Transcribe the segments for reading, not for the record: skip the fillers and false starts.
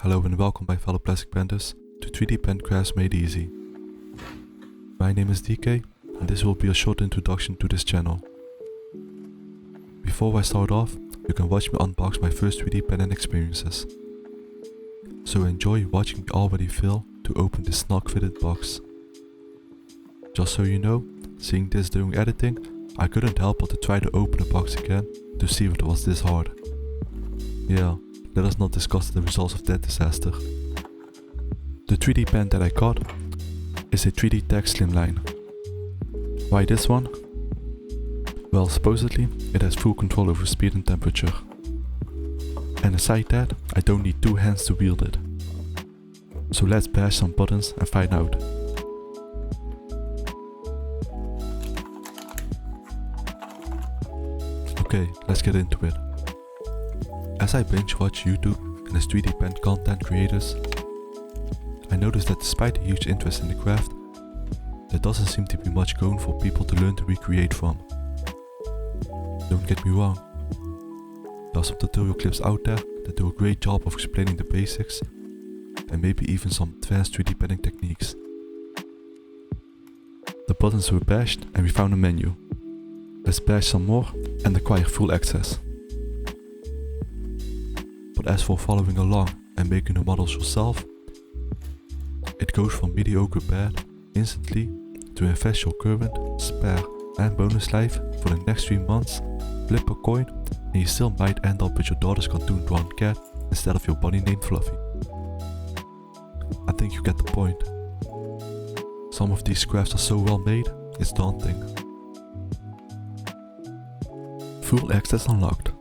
Hello and welcome my fellow plastic benders to 3D Pen Crafts Made Easy. My name is DK and this will be a short introduction to this channel. Before I start off, you can watch me unbox my first 3D pen and experiences. So enjoy watching me already fail to open this snug fitted box. Just so you know, seeing this during editing, I couldn't help but to try to open the box again to see if it was this hard. Yeah, let us not discuss the results of that disaster. The 3D pen that I got is a 3D Tech Slimline. Why this one? Well, supposedly it has full control over speed and temperature. And aside that, I don't need two hands to wield it. So let's bash some buttons and find out. Okay, let's get into it. As I binge watch YouTube and as 3D pen content creators, I noticed that despite the huge interest in the craft, there doesn't seem to be much going for people to learn to recreate from. Don't get me wrong, there are some tutorial clips out there that do a great job of explaining the basics and maybe even some advanced 3D penning techniques. The buttons were bashed and we found a menu. Let's bash some more and acquire full access. But as for following along and making the models yourself, it goes from mediocre bad instantly to invest your current, spare and bonus life for the next 3 months, flip a coin and you still might end up with your daughter's cartoon drawn cat instead of your bunny named Fluffy. I think you get the point. Some of these crafts are so well made, it's daunting. Full access unlocked.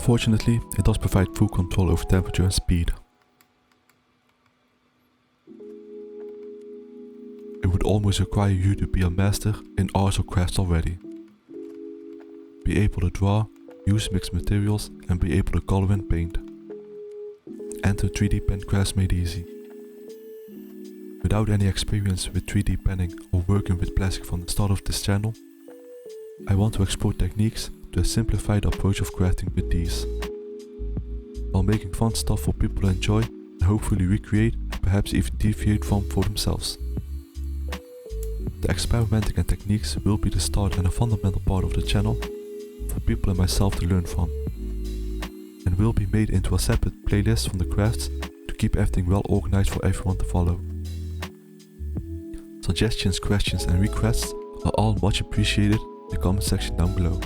Fortunately, it does provide full control over temperature and speed. It would almost require you to be a master in arts or crafts already. Be able to draw, use mixed materials and be able to color and paint. Enter 3D Pen Crafts Made Easy. Without any experience with 3D penning or working with plastic from the start of this channel, I want to explore techniques to a simplified approach of crafting with these, while making fun stuff for people to enjoy and hopefully recreate and perhaps even deviate from for themselves. The experimenting and techniques will be the start and a fundamental part of the channel for people and myself to learn from, and will be made into a separate playlist from the crafts to keep everything well organized for everyone to follow. Suggestions, questions and requests are all much appreciated in the comment section down below,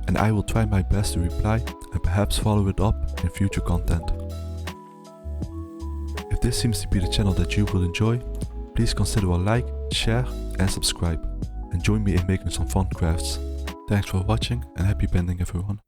and I will try my best to reply and perhaps follow it up in future content. If this seems to be the channel that you will enjoy, please consider a like, share and subscribe, and join me in making some fun crafts. Thanks for watching and happy bending everyone.